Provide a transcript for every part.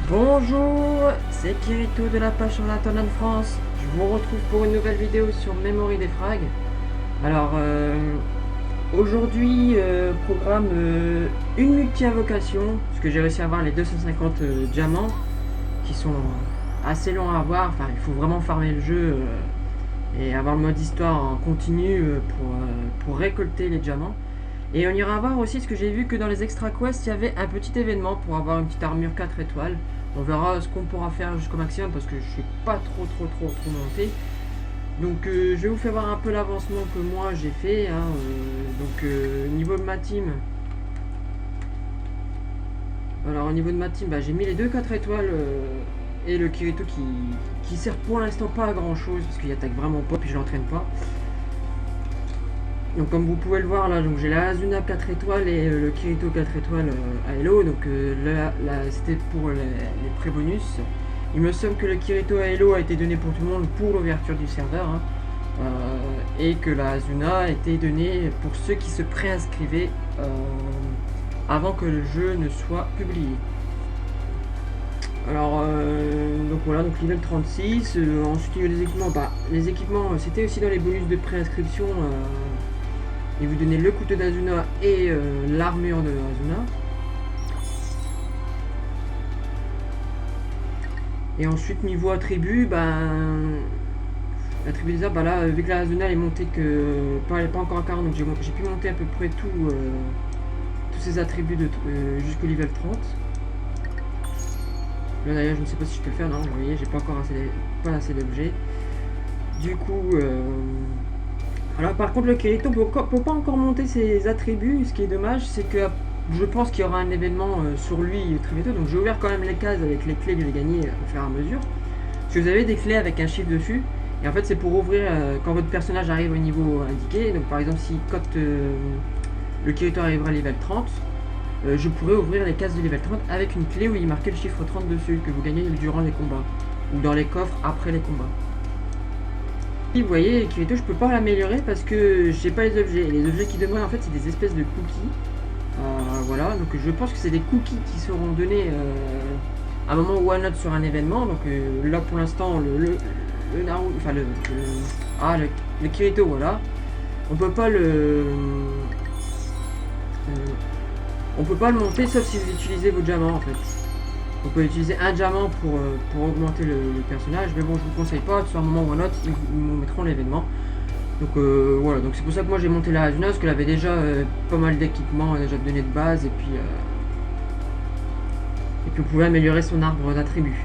Bonjour, c'est Kirito de la page sur la Tonne France. Je vous retrouve pour une nouvelle vidéo sur Memory des Frags. Alors, aujourd'hui, programme une multi-invocation, parce que j'ai réussi à avoir les 250 diamants, qui sont assez longs à avoir. Enfin, il faut vraiment farmer le jeu et avoir le mode histoire en continu pour récolter les diamants. Et on ira voir aussi ce que j'ai vu que dans les extra quests, il y avait un petit événement pour avoir une petite armure 4 étoiles. On verra ce qu'on pourra faire jusqu'au maximum parce que je suis pas trop monté. Donc je vais vous faire voir un peu l'avancement que moi j'ai fait. Niveau de ma team. Alors au niveau de ma team, j'ai mis les deux 4 étoiles et le Kirito qui sert pour l'instant pas à grand chose parce qu'il attaque vraiment pas puis je l'entraîne pas. Donc comme vous pouvez le voir là, j'ai la Asuna 4 étoiles et le Kirito 4 étoiles à Hello. Donc là c'était pour les pré-bonus. Il me semble que le Kirito à Hello a été donné pour tout le monde pour l'ouverture du serveur. Et que la Asuna a été donnée pour ceux qui se préinscrivaient avant que le jeu ne soit publié. Alors donc voilà, donc niveau 36. Ensuite il y a les équipements, c'était aussi dans les bonus de préinscription. Et vous donnez le couteau d'Asuna et l'armure de Asuna. Et ensuite niveau attribut, l'attribut des arbres, là vu que la Asuna est montée que elle n'est pas encore à 40, donc j'ai pu monter à peu près tous ces attributs jusqu'au level 30. Là d'ailleurs je ne sais pas si je peux le faire, non, vous voyez j'ai pas encore assez d'objets. Du coup alors par contre le Kirito peut pas encore monter ses attributs. Ce qui est dommage c'est que je pense qu'il y aura un événement sur lui très bientôt. Donc j'ai ouvert quand même les cases avec les clés que j'ai gagnées au fur et à mesure. Parce que vous avez des clés avec un chiffre dessus. Et en fait c'est pour ouvrir quand votre personnage arrive au niveau indiqué. Donc par exemple si quand le Kirito arrivera à level 30, je pourrais ouvrir les cases de level 30 avec une clé où il marquait le chiffre 30 dessus que vous gagnez durant les combats. Ou dans les coffres après les combats. Vous voyez, Kirito, je peux pas l'améliorer parce que j'ai pas les objets. Et les objets qui demandent en fait, c'est des espèces de cookies. Voilà, donc je pense que c'est des cookies qui seront donnés à un moment ou à un autre sur un événement. Donc là pour l'instant, le Kirito, voilà. On peut pas on peut pas le monter sauf si vous utilisez vos diamants en fait. On peut utiliser un diamant pour augmenter le personnage, mais bon je vous conseille pas, sur un moment ou un autre ils vous mettront l'événement. Donc voilà, donc c'est pour ça que moi j'ai monté la Asuna, parce qu'elle avait déjà pas mal d'équipements déjà donné de base, et puis vous pouvez améliorer son arbre d'attributs.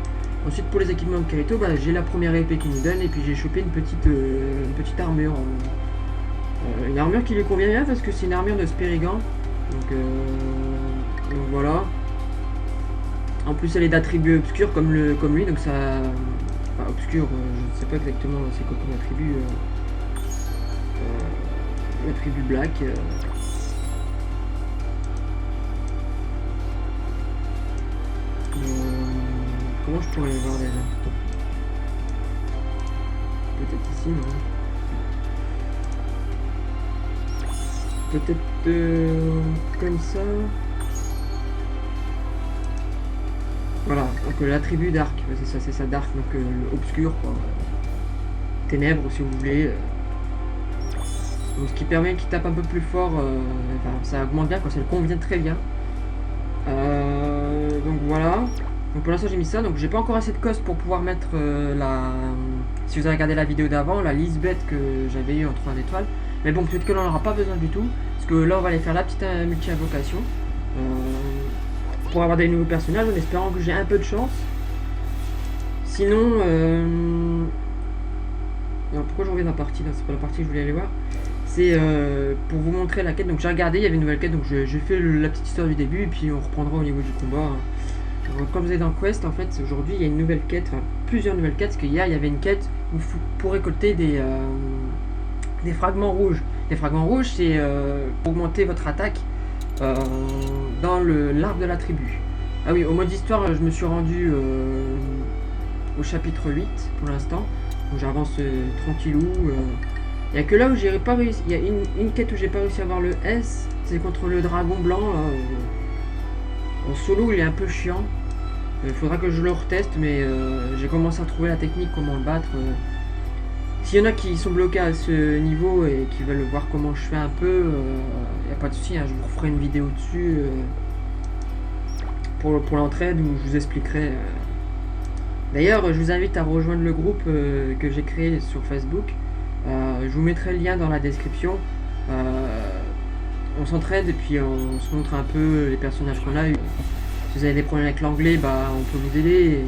Ensuite pour les équipements de Kirito, j'ai la première épée qu'il nous donne, et puis j'ai chopé une petite armure. Une armure qui lui convient bien parce que c'est une armure de Spérigan. Donc voilà. En plus elle est d'attributs obscurs comme lui, donc ça... Enfin obscur, je ne sais pas exactement c'est quoi comme attribut. L'attribut black. Comment je pourrais le voir déjà? Peut-être ici, non? Peut-être comme ça. Voilà, donc l'attribut dark, c'est ça dark, donc obscur quoi. Ténèbres si vous voulez. Donc, ce qui permet qu'il tape un peu plus fort, ça augmente bien quoi, ça le convient très bien. Donc voilà. Donc pour l'instant j'ai mis ça, donc j'ai pas encore assez de cost pour pouvoir mettre si vous avez regardé la vidéo d'avant, la Lisbeth que j'avais eu en 3 étoiles. Mais bon, peut-être que l'on n'aura pas besoin du tout, parce que là on va aller faire la petite multi-invocation. Pour avoir des nouveaux personnages en espérant que j'ai un peu de chance. Sinon, alors pourquoi je reviens dans la partie là? C'est pas la partie que je voulais aller voir. C'est pour vous montrer la quête. Donc j'ai regardé, il y avait une nouvelle quête, donc j'ai fait la petite histoire du début et puis on reprendra au niveau du combat. Donc, comme vous êtes dans Quest, en fait, aujourd'hui il y a une nouvelle quête, enfin plusieurs nouvelles quêtes, parce qu'hier il y avait une quête pour récolter des fragments rouges. Les fragments rouges, c'est pour augmenter votre attaque. Dans l'arbre de la tribu. Ah oui, au mode histoire, je me suis rendu au chapitre 8 pour l'instant. Donc j'avance tranquillou. Il n'y a que là où j'ai pas réussi. Il y a une quête où j'ai pas réussi à avoir le S. c'est contre le dragon blanc. Là, en solo, il est un peu chiant. Il faudra que je le reteste, mais j'ai commencé à trouver la technique, comment le battre. S'il y en a qui sont bloqués à ce niveau et qui veulent voir comment je fais un peu, il n'y a pas de souci, hein, je vous referai une vidéo dessus pour l'entraide où je vous expliquerai. D'ailleurs, je vous invite à rejoindre le groupe que j'ai créé sur Facebook. Je vous mettrai le lien dans la description. On s'entraide et puis on se montre un peu les personnages qu'on a eu. Si vous avez des problèmes avec l'anglais, bah on peut vous aider. Et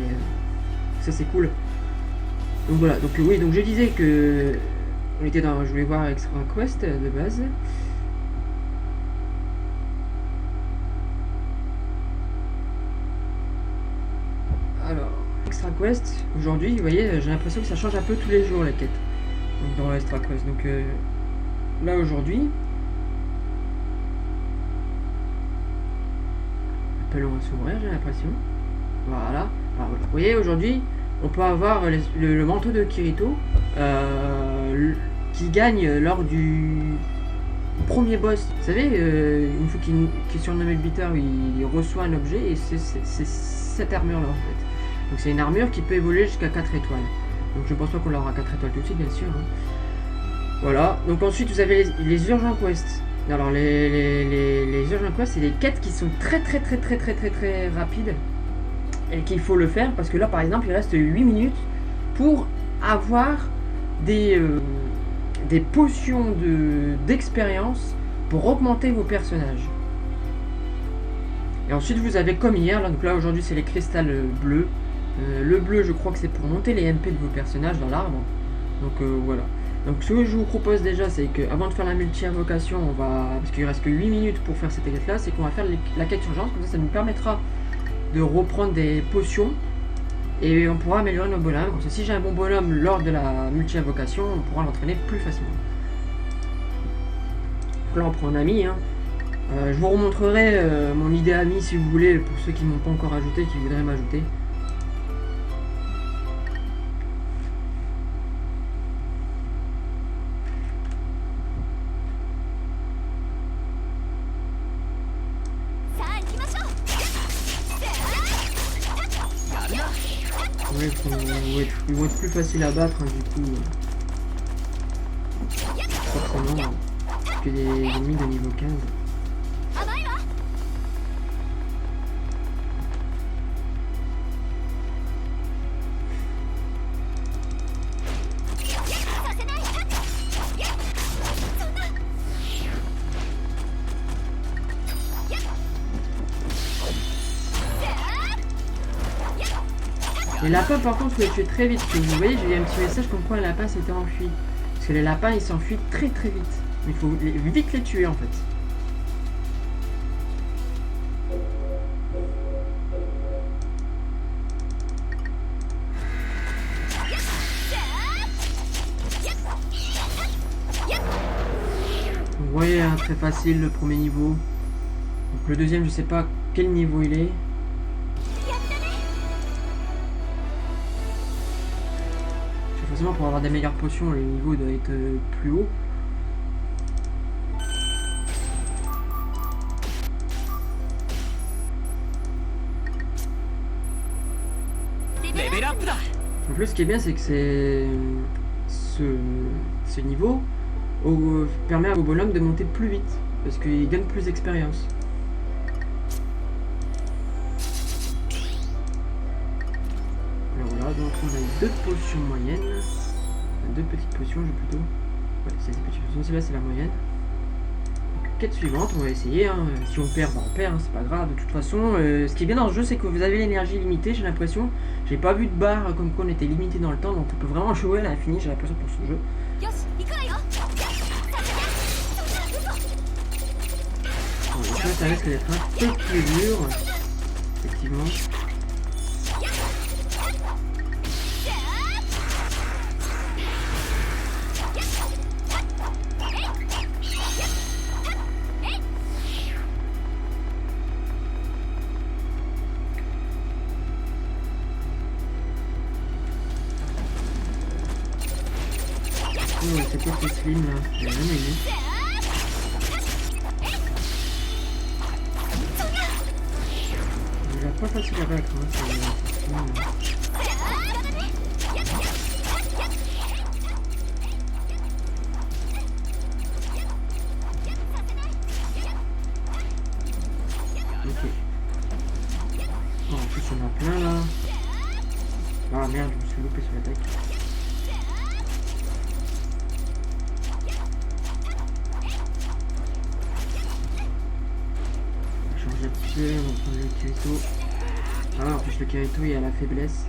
ça c'est cool. Donc voilà. Donc oui. Donc je disais que on était dans. Je voulais voir Extra Quest de base. Alors Extra Quest. Aujourd'hui, vous voyez, j'ai l'impression que ça change un peu tous les jours la quête. Donc, dans Extra Quest. Donc là aujourd'hui. On va s'ouvrir, j'ai l'impression. Voilà. Alors, vous voyez, aujourd'hui, on peut avoir le manteau de Kirito qui gagne lors du premier boss. Vous savez, une fois qu'il est surnommé le beater, il reçoit un objet et c'est cette armure-là en fait. Donc c'est une armure qui peut évoluer jusqu'à 4 étoiles. Donc je pense pas qu'on l'aura 4 étoiles tout de suite, bien sûr. Hein. Voilà. Donc ensuite, vous avez les urgent quests. Alors les urgent quests, c'est des quêtes qui sont très rapides et qu'il faut le faire parce que là par exemple il reste 8 minutes pour avoir des potions d'expérience pour augmenter vos personnages. Et ensuite vous avez comme hier, là, donc là aujourd'hui c'est les cristals bleus. Le bleu je crois que c'est pour monter les MP de vos personnages dans l'arbre. Donc voilà. Donc ce que je vous propose déjà, c'est qu'avant de faire la multi-invocation, on va, parce qu'il reste que 8 minutes pour faire cette quête là, c'est qu'on va faire la quête urgence, comme ça nous permettra de reprendre des potions et on pourra améliorer nos bonhommes. Comme ça, si j'ai un bon bonhomme lors de la multi-invocation, on pourra l'entraîner plus facilement. Donc là on prend un ami, hein. Je vous remontrerai mon idée ami si vous voulez, pour ceux qui ne m'ont pas encore ajouté, qui voudraient m'ajouter. Ouais, ils vont être plus faciles à battre, hein, du coup. Forcément, que des ennemis de niveau 15. Les lapins par contre faut les tuer très vite, parce que vous voyez j'ai eu un petit message comme quoi un lapin s'était enfui. Parce que les lapins ils s'enfuient très vite. Il faut vite les tuer en fait. Vous voyez hein, très facile le premier niveau. Donc le deuxième je sais pas quel niveau il est. Forcément pour avoir des meilleures potions, le niveau doit être plus haut. En plus ce qui est bien c'est que ce niveau permet à vos bonhommes de monter plus vite. Parce qu'ils gagnent plus d'expérience. Alors là, donc on a 2 potions moyennes. 2 petites potions, plutôt. Ouais, c'est des petites potions. Celle-là, c'est la moyenne. Donc, quête suivante, on va essayer. Hein. Si on perd, bah on perd, hein, c'est pas grave. De toute façon, ce qui est bien dans ce jeu, c'est que vous avez l'énergie limitée, j'ai l'impression. J'ai pas vu de barre comme quoi on était limité dans le temps, donc on peut vraiment jouer à l'infini, j'ai l'impression, pour ce jeu. Donc là, ça risque d'être un peu plus dur, effectivement. Oh, c'est quoi ce slim là? J'ai jamais aimé. pas facile à battre, hein, ok. Oh, en plus, il y en a plein là. Ah merde, je me suis loupé sur l'attaque. On va changer un petit peu, on va prendre le Kirito. Ah, en plus, le Kirito il a la faiblesse.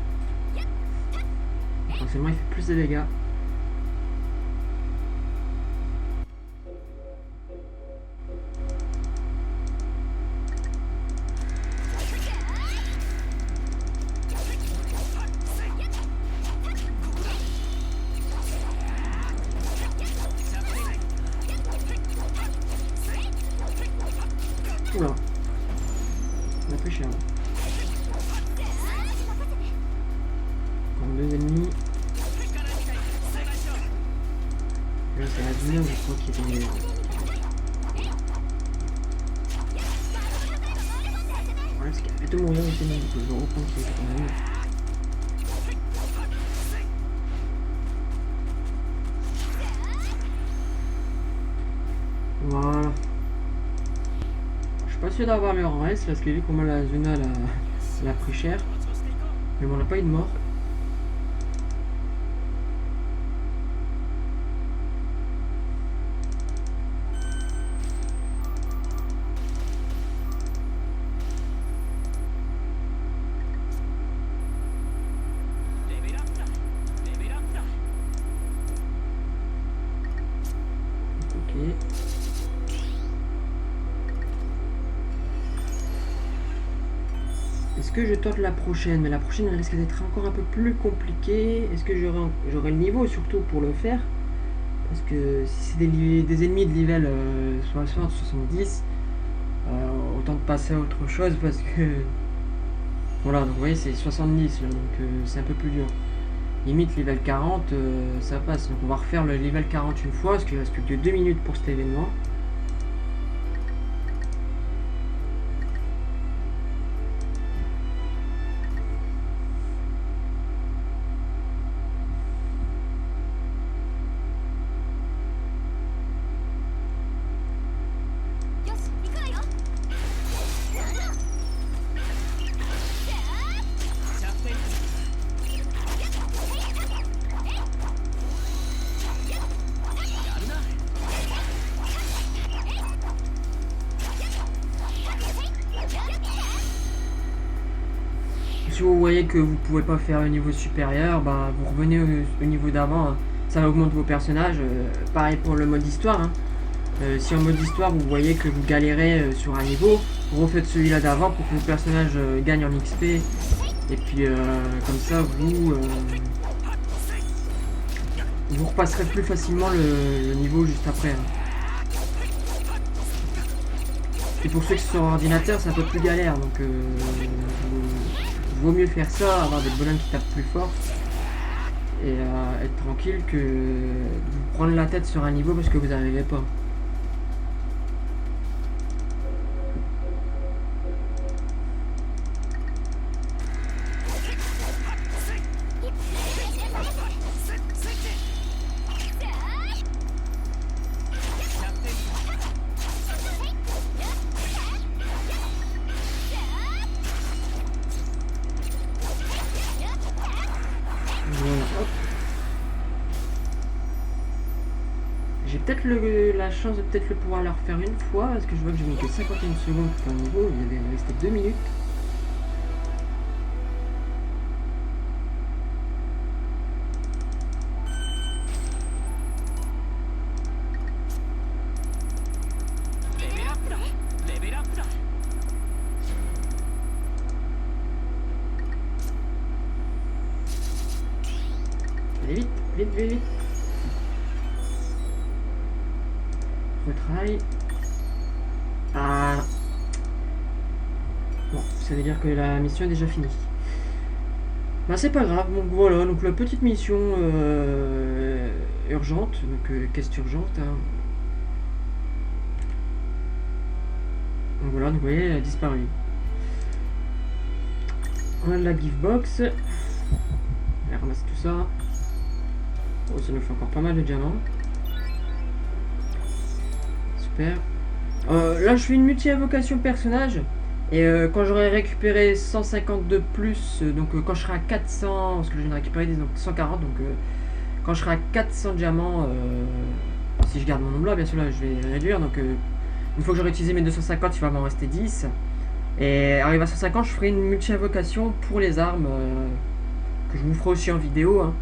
Forcément, il fait plus de dégâts. Oula, on a pris cher. Encore deux ennemis. Là c'est la deuxième, je crois qu'il est... Ouais, parce qu'il a fait de mourir aussi, donc je vais reprendre qu'il est quand même. Voilà. Pas sûr d'avoir meilleur en S parce que vu comment la Zuna l'a pris cher. Mais bon, on n'a pas eu de mort. Ok. Est-ce que je tente la prochaine? Mais la prochaine elle risque d'être encore un peu plus compliquée. Est-ce que j'aurai le niveau surtout pour le faire? Parce que si c'est des ennemis de level 60, 70, autant de passer à autre chose parce que... Voilà, donc vous voyez c'est 70 là, donc c'est un peu plus dur. Limite level 40, ça passe. Donc on va refaire le level 40 une fois parce qu'il reste plus que 2 minutes pour cet événement. Si vous voyez que vous pouvez pas faire le niveau supérieur, bah, vous revenez au niveau d'avant, hein. Ça augmente vos personnages. Pareil pour le mode histoire, hein. Si en mode histoire vous voyez que vous galérez sur un niveau, vous refaites celui-là d'avant pour que vos personnages gagnent en XP. Et puis comme ça vous repasserez plus facilement le niveau juste après, hein. Et pour ceux qui sont sur ordinateur, c'est un peu plus galère, donc vaut mieux faire ça, avoir des bonhommes qui tapent plus fort et être tranquille que vous prendre la tête sur un niveau parce que vous n'arrivez pas. J'ai peut-être la chance de peut-être le pouvoir le refaire une fois parce que je vois que j'ai mis que 51 secondes pour un niveau, il avait resté 2 minutes. Allez vite, vite, vite, vite. Retry. Ah. Bon, ça veut dire que la mission est déjà finie. Bah c'est pas grave, donc voilà, donc la petite mission urgente, donc quête urgente, hein. Donc voilà, donc vous voyez, elle a disparu. On a de la gift box. On va ramasser tout ça. Oh, ça nous fait encore pas mal de diamants. Super. Là, je fais une multi-invocation personnage. Et quand j'aurai récupéré 150 de plus, donc quand je serai à 400, parce que je viens de récupérer donc 140, donc quand je serai à 400 diamants, si je garde mon nombre là, bien sûr, là, je vais réduire. Donc une fois que j'aurai utilisé mes 250, il va m'en rester 10. Et arrivé à 150, je ferai une multi-invocation pour les armes, que je vous ferai aussi en vidéo, hein,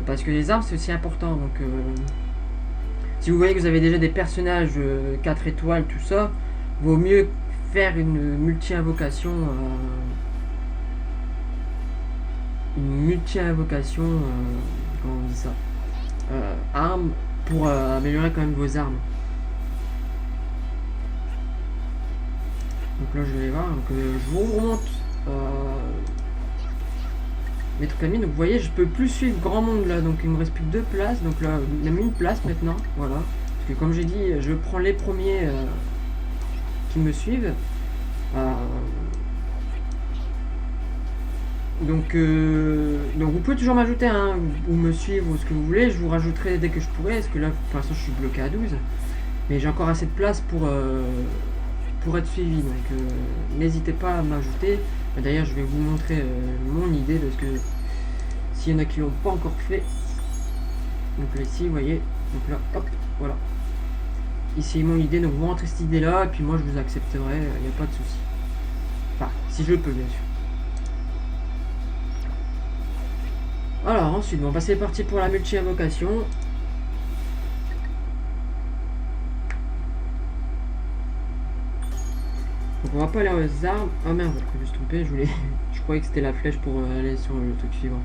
parce que les armes, c'est aussi important. Donc si vous voyez que vous avez déjà des personnages 4 étoiles, tout ça, vaut mieux faire une multi-invocation. Comment on dit ça, arme, pour améliorer quand même vos armes. Donc là je vais voir, donc je vous remonte mes trucs à mis. Donc vous voyez, je peux plus suivre grand monde là, donc il me reste plus que 2 places, donc là il y a mis une place maintenant, voilà. Parce que comme j'ai dit, je prends les premiers qui me suivent. Donc vous pouvez toujours m'ajouter, hein, ou me suivre ou ce que vous voulez, je vous rajouterai dès que je pourrai, parce que là pour l'instant je suis bloqué à 12. Mais j'ai encore assez de place pour être suivi, donc n'hésitez pas à m'ajouter. D'ailleurs je vais vous montrer mon idée, parce que s'il y en a qui l'ont pas encore fait. Donc là ici vous voyez, donc là hop, voilà. Ici mon idée, donc vous rentrez cette idée là, et puis moi je vous accepterai, il n'y a pas de souci. Enfin, si je peux bien sûr. Alors ensuite, bon, bah, c'est parti pour la multi-invocation. Donc on va pas aller aux armes. Ah merde, je me suis trompé, je croyais que c'était la flèche pour aller sur le truc suivant.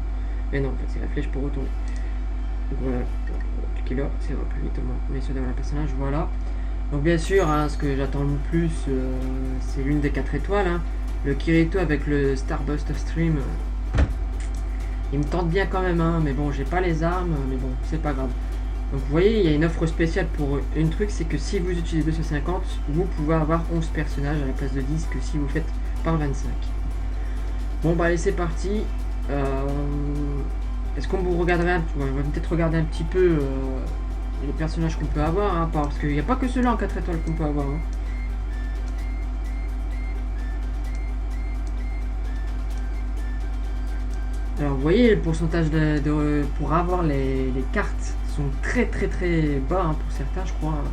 Mais non, en fait c'est la flèche pour retourner. Donc voilà, cliquez là, ça va plus vite au moins. Mais sur le personnage, voilà. Donc bien sûr, hein, ce que j'attends le plus, c'est l'une des 4 étoiles. Hein. Le Kirito avec le Starburst of Stream. Il me tente bien quand même, hein, mais bon, j'ai pas les armes, mais bon, c'est pas grave. Donc vous voyez, il y a une offre spéciale pour une truc, c'est que si vous utilisez 250, vous pouvez avoir 11 personnages à la place de 10 que si vous faites par 25. Bon bah allez, c'est parti. Est-ce qu'on vous regarderait on va peut-être regarder un petit peu les personnages qu'on peut avoir, hein, parce qu'il n'y a pas que ceux-là en 4 étoiles qu'on peut avoir. Hein. Alors vous voyez, le pourcentage pour avoir les cartes sont très bas, hein, pour certains je crois.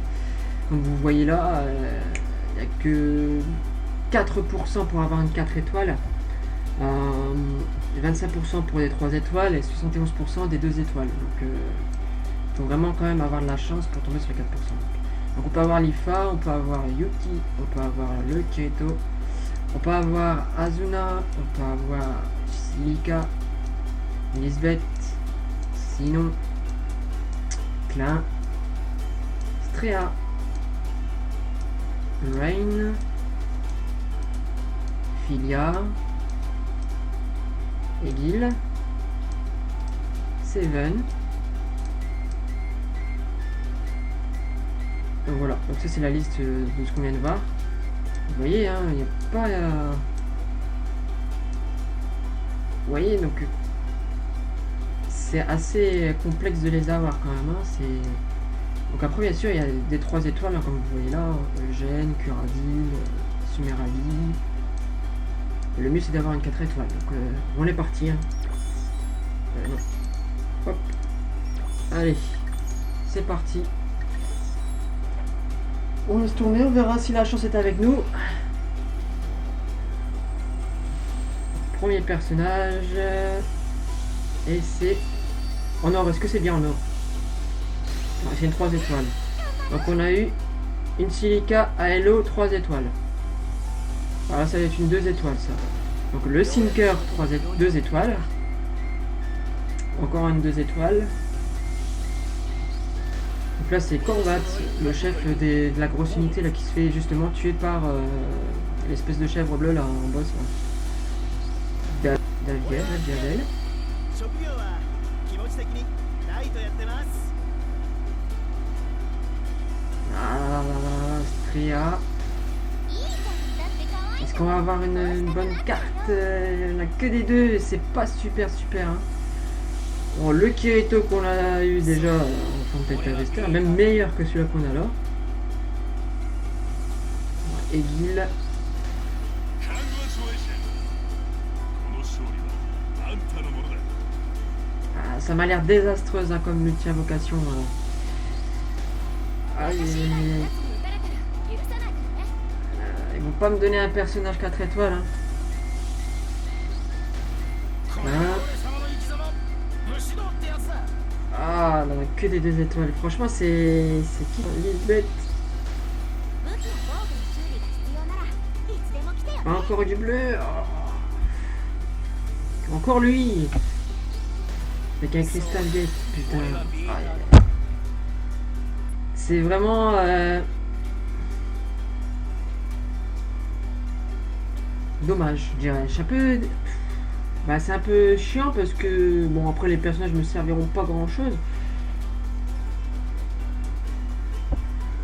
Comme vous voyez là, il n'y a que 4% pour avoir une 4 étoiles, 25% pour les 3 étoiles et 71% des 2 étoiles. Donc il faut vraiment quand même avoir de la chance pour tomber sur les 4%. Donc on peut avoir l'Ifa, on peut avoir Yuki, on peut avoir le Kirito, on peut avoir Azuna, on peut avoir Silika, Lisbeth, Sinon, Klein, Strea, Rain, Filia, Egil, Seven. Donc voilà, donc ça c'est la liste de ce qu'on vient de voir. Vous voyez, hein, il n'y a pas... Vous voyez, donc c'est assez complexe de les avoir quand même. Hein, donc après bien sûr il y a des 3 étoiles, hein, comme vous voyez là, Eugène, Curadil, Sumerali. Le mieux c'est d'avoir une 4 étoiles. Donc on est parti. Hein. Non. Hop. Allez, c'est parti. On laisse tourner, on verra si la chance est avec nous. Premier personnage. Et c'est en or. Est-ce que c'est bien en or? C'est une 3 étoiles. Donc on a eu une Silika ALO 3 étoiles. Voilà, ça va être une 2 étoiles ça. Donc le Sinker 2 étoiles. Encore une 2 étoiles. Donc là c'est Korvat, le chef de la grosse unité là, qui se fait justement tuer par l'espèce de chèvre bleue là en boss. Daviel. Strea. Est-ce qu'on va avoir une bonne carte? Il n'y en a que des deux et c'est pas super super. Hein. Bon, le Kirito qu'on a eu déjà en Fantasy Harvester, même meilleur que celui-là qu'on a là. Egil. Ah, ça m'a l'air désastreuse hein, comme multi-invocation. Aïe, ils vont pas me donner un personnage 4 étoiles. Hein. Ah, non, que des 2 étoiles. Franchement, c'est qui Lisbeth? Encore du bleu. Oh. Encore lui. Avec un Crystal Gate. Putain. Ah, c'est vraiment... dommage, je dirais. C'est un peu... Bah, c'est un peu chiant parce que... Bon, après, les personnages me serviront pas grand-chose.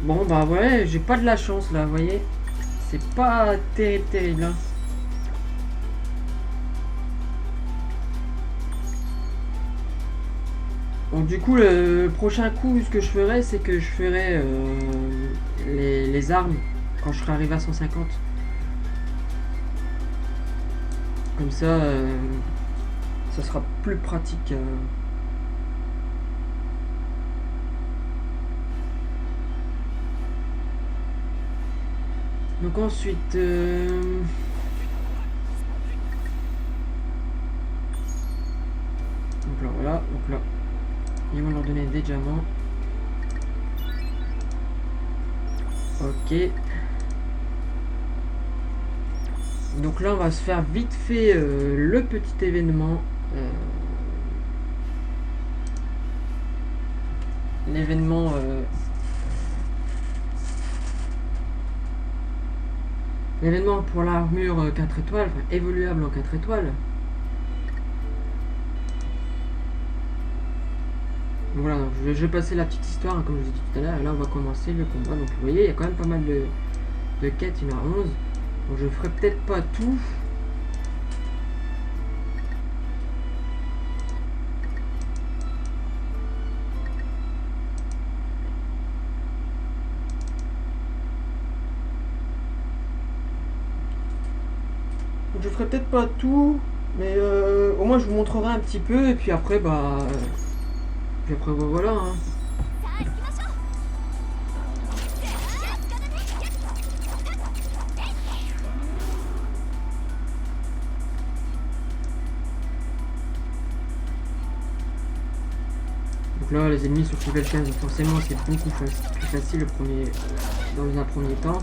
Bon, bah ouais, j'ai pas de la chance, là, vous voyez. C'est pas terrible, terrible, hein. Donc du coup, le prochain coup, ce que je ferai, c'est que je ferai les armes quand je serai arrivé à 150. Comme ça, ça sera plus pratique. Donc ensuite... Donc là, voilà. Donc là, ils vont leur donner des diamants. Ok. Donc là, on va se faire vite fait le petit événement. L'événement... L'événement pour l'armure 4 étoiles, enfin évoluable en 4 étoiles. Donc voilà, donc je vais passer la petite histoire, hein, comme je vous ai dit tout à l'heure. Et là, on va commencer le combat. Donc vous voyez, il y a quand même pas mal de quêtes, il y en a 11. Donc je ferai peut-être pas tout. Donc je ferai peut-être pas tout, mais au moins je vous montrerai un petit peu et puis après bah voilà. Hein. Donc là les ennemis sur level 15, donc forcément c'est beaucoup plus facile dans un premier temps.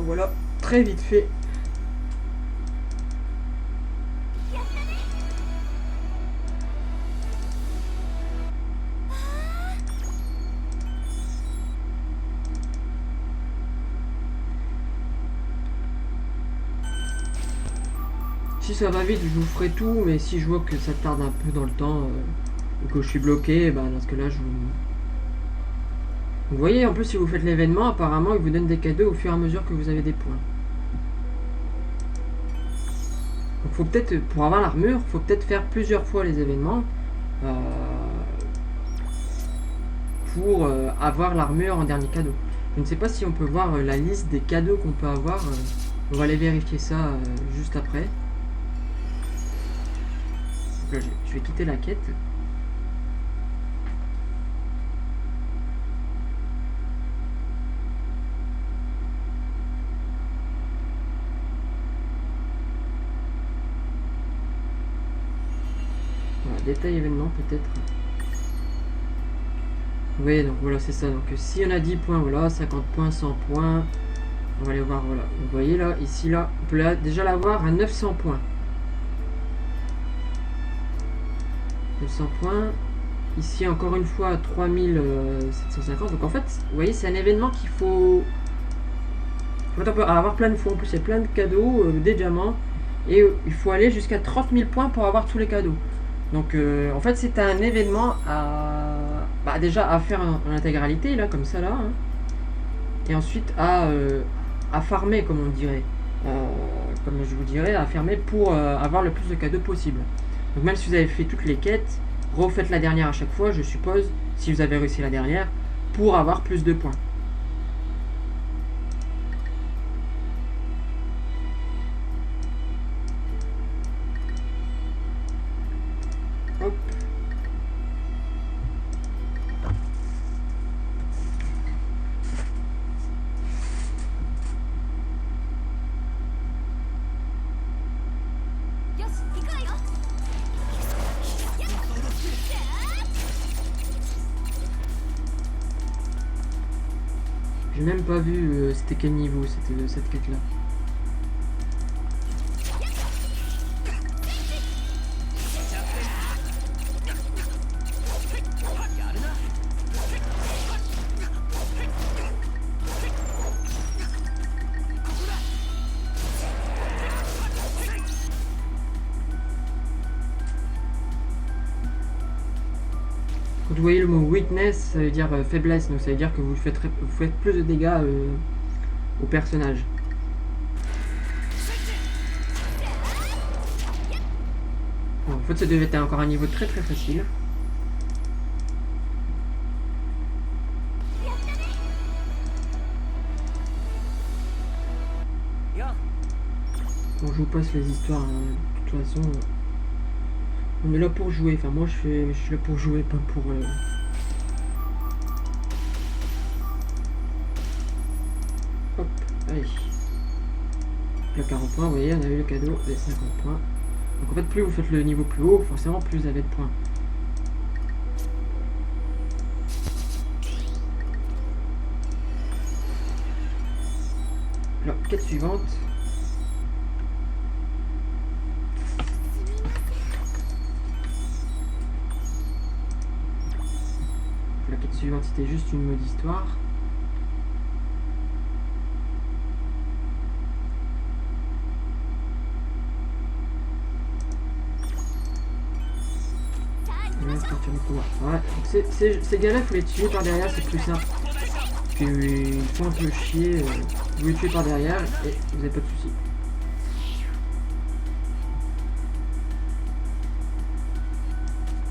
Voilà, très vite fait. Si ça va vite, je vous ferai tout, mais si je vois que ça tarde un peu dans le temps ou que je suis bloqué, bah dans ce cas-là, je vous... Vous voyez, en plus, si vous faites l'événement, apparemment, il vous donne des cadeaux au fur et à mesure que vous avez des points. Donc, faut peut-être, pour avoir l'armure, faut peut-être faire plusieurs fois les événements pour avoir l'armure en dernier cadeau. Je ne sais pas si on peut voir la liste des cadeaux qu'on peut avoir. On va aller vérifier ça juste après. Donc là, je vais quitter la quête. Voilà, détail événement peut-être. Oui, donc voilà, c'est ça. Donc si on a 10 points, voilà, 50 points, 100 points. On va aller voir, voilà. Vous voyez là, ici, là, on peut déjà l'avoir à 900 points. 900 points. Ici, encore une fois, à 3750. Donc en fait, vous voyez, c'est un événement qu'il faut... on peut avoir plein de fois. En plus, il y a plein de cadeaux, des diamants. Et il faut aller jusqu'à 30 000 points pour avoir tous les cadeaux. Donc en fait, c'est un événement à... bah, déjà à faire en intégralité, là, comme ça, là. Hein. Et ensuite à farmer, comme on dirait. Comme je vous dirais, à farmer pour avoir le plus de cadeaux possible. Donc même si vous avez fait toutes les quêtes, refaites la dernière à chaque fois, je suppose, si vous avez réussi la dernière, pour avoir plus de points. Hop. J'ai même pas vu c'était quel niveau cette quête là. Quand vous voyez le mot weakness, ça veut dire faiblesse, donc ça veut dire que vous faites plus de dégâts au personnage. Bon, en fait, ça devait être encore un niveau très très facile. Bon, je vous passe les histoires, hein. De toute façon, on est là pour jouer. Enfin, moi, je suis là pour jouer, pas pour... Hop, allez. Le 40 points, vous voyez, on a eu le cadeau des 50 points. Donc en fait, plus vous faites le niveau plus haut, forcément, plus vous avez de points. Alors, quête suivante. La quête suivante, c'était juste une mode histoire. Ouais, donc ces gars-là, il faut les tuer par derrière, c'est plus simple. Ils font un peu chier. Vous les tuez par derrière et vous n'avez pas de soucis.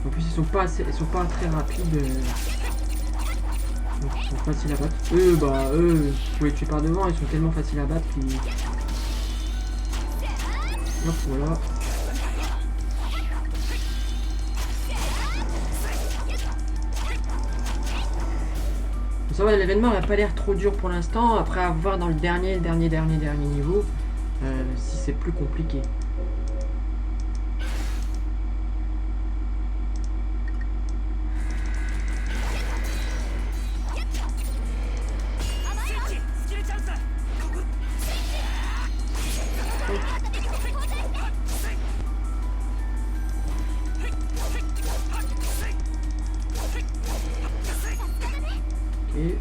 En plus, ils sont pas très rapides. Donc, ils sont faciles à battre. Eux, vous les tuez par devant, ils sont tellement faciles à battre qu'ils... Hop, voilà. Ça va, l'événement n'a pas l'air trop dur pour l'instant. Après, à voir dans le dernier niveau, si c'est plus compliqué. Et...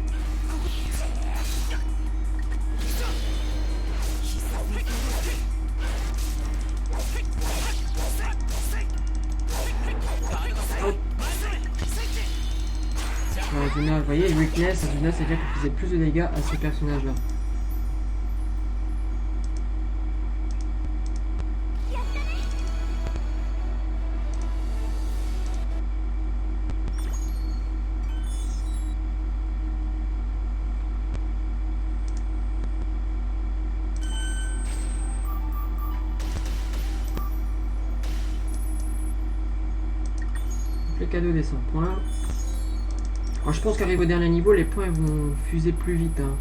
vous voyez, weakness, Azuna, c'est-à-dire qu'il faisait plus de dégâts à ce personnage-là. Le cadeau des 100 points. Alors, je pense qu'arrivé au dernier niveau, les points vont fuser plus vite. Hein.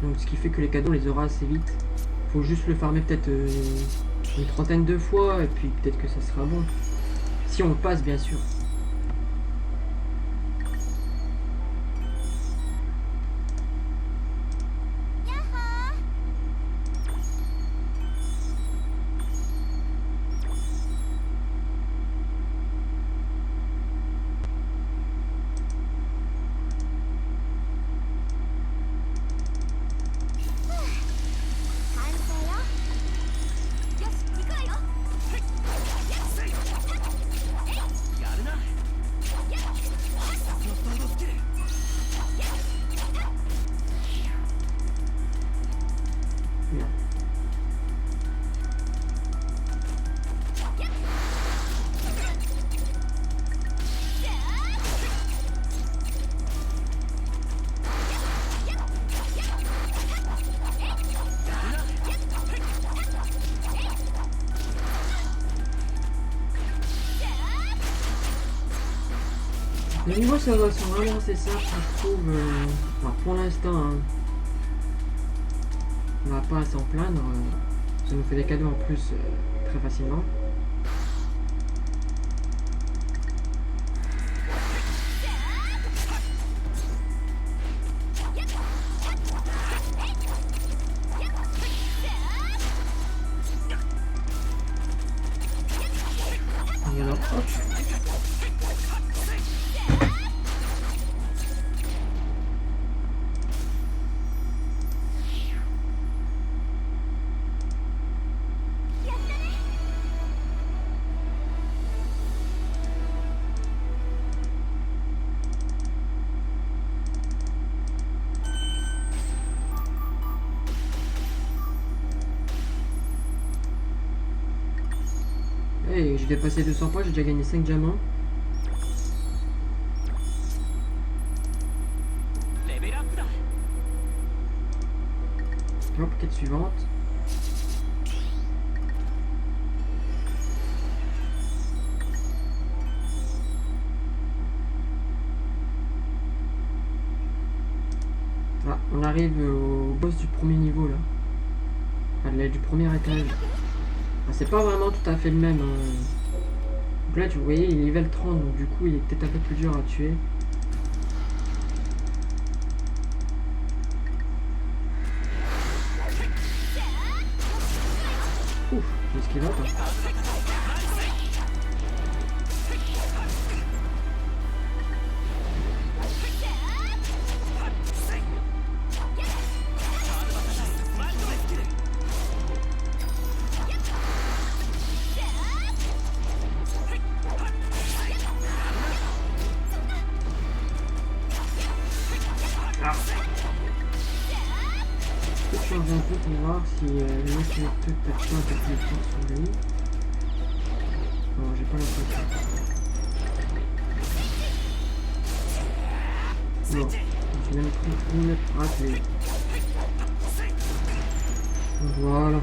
Donc, ce qui fait que les cadeaux, on les aura assez vite. Faut juste le farmer peut-être une trentaine de fois et puis peut-être que ça sera bon. Si on le passe, bien sûr. Les niveaux ça va, sont vraiment assez simples, je trouve. Enfin, pour l'instant, hein, on va pas à s'en plaindre. Ça nous fait des cadeaux en plus très facilement. Et alors, hop. Hey, j'ai dépassé 200 points, j'ai déjà gagné 5 diamants. Hop, quête suivante. Ah, on arrive au boss du premier niveau là. Enfin, du premier étage. Ah, c'est pas vraiment tout à fait le même. Hein. Donc là, tu voyais, il est level 30, donc du coup, il est peut-être un peu plus dur à tuer. Ouf, j'ai ce qu'il va, quoi. Je vais changer un peu pour voir si le mec est peut-être pas un peu plus fort sur lui. Non, j'ai pas l'impression. Non, j'ai même pris une raté. Voilà.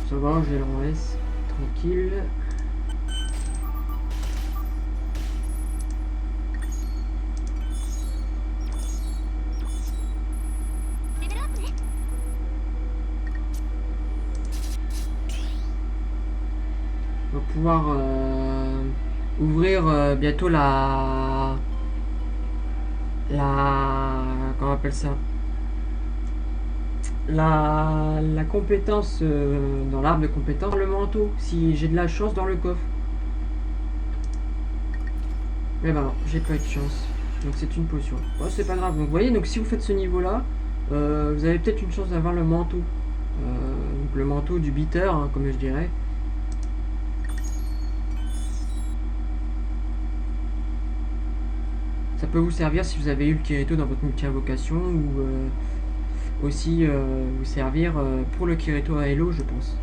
Ça va, je vais le laisser tranquille. On va pouvoir ouvrir bientôt comment on appelle ça, la compétence dans l'arbre de compétence, le manteau, si j'ai de la chance dans le coffre. Mais bah non, j'ai pas eu de chance. Donc c'est une potion. Oh, c'est pas grave. Donc vous voyez, donc si vous faites ce niveau là, vous avez peut-être une chance d'avoir le manteau. Donc le manteau du beater, hein, comme je dirais. Ça peut vous servir si vous avez eu le Kirito dans votre multi-invocation ou aussi vous servir pour le Kirito à Hello, je pense.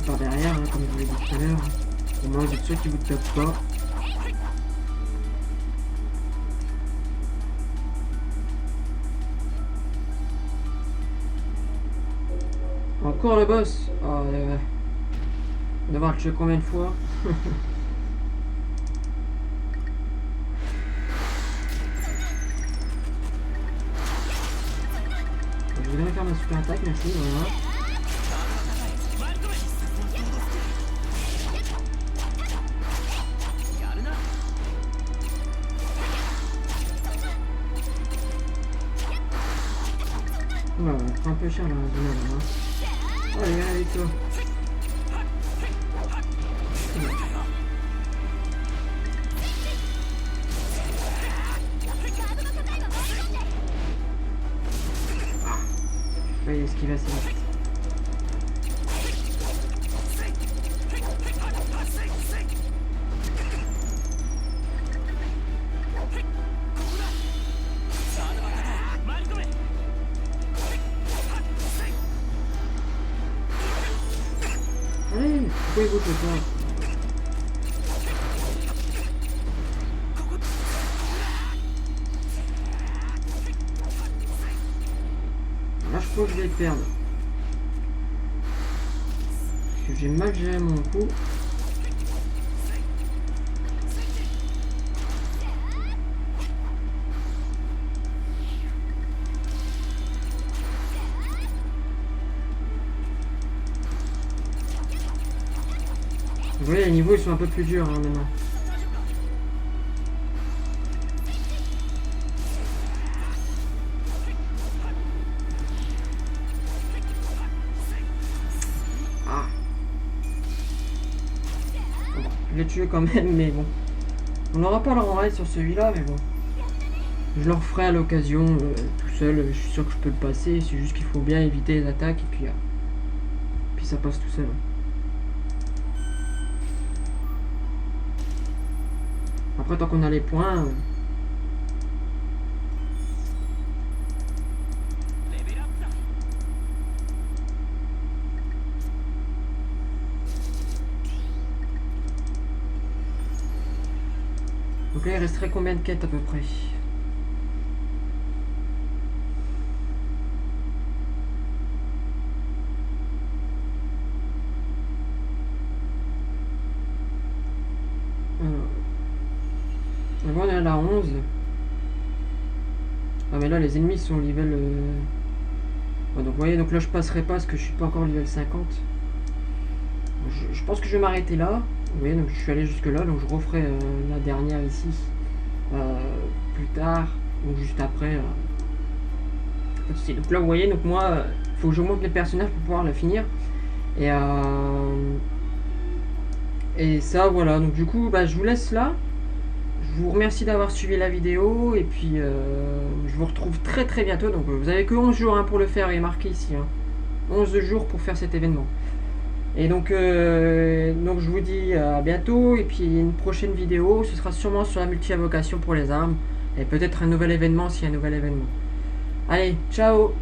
Par derrière, hein, comme je vous l'ai dit tout à l'heure. Au moins, vous êtes sûr qu'il vous tape pas. Encore le boss. Oh, on va devoir le tuer combien de fois? Je voudrais faire ma super attaque, merci, voilà. coûtera un peu cher la zone là. Hein. Allez, viens avec toi. Oui, esquive assez vite. Allez, pourquoi il bouge pas? Là, je crois que je vais le perdre. Parce que j'ai mal géré mon coup. Vous voyez, les niveaux ils sont un peu plus durs hein, maintenant. Ah. Bon, je l'ai tué quand même, mais bon. On n'aura pas le rang raid sur celui-là, mais bon. Je le referai à l'occasion tout seul. Je suis sûr que je peux le passer. C'est juste qu'il faut bien éviter les attaques et puis ça passe tout seul. Après, tant qu'on a les points. Donc là, il resterait combien de quêtes à peu près? On est à la 11. Ah mais là les ennemis sont level... Ouais, donc vous voyez, donc là je passerai pas parce que je suis pas encore level 50. Je pense que je vais m'arrêter là. Vous voyez, donc je suis allé jusque là, donc je referai la dernière ici plus tard ou juste après. Donc là vous voyez, donc moi il faut que j'augmente les personnages pour pouvoir la finir. Et ça voilà, donc du coup bah, je vous laisse là. Je vous remercie d'avoir suivi la vidéo et puis je vous retrouve très très bientôt. Donc vous avez que 11 jours hein, pour le faire, il est marqué ici. Hein. 11 jours pour faire cet événement. Et donc je vous dis à bientôt et puis une prochaine vidéo, ce sera sûrement sur la multi-invocation pour les armes et peut-être un nouvel événement s'il y a un nouvel événement. Allez, ciao!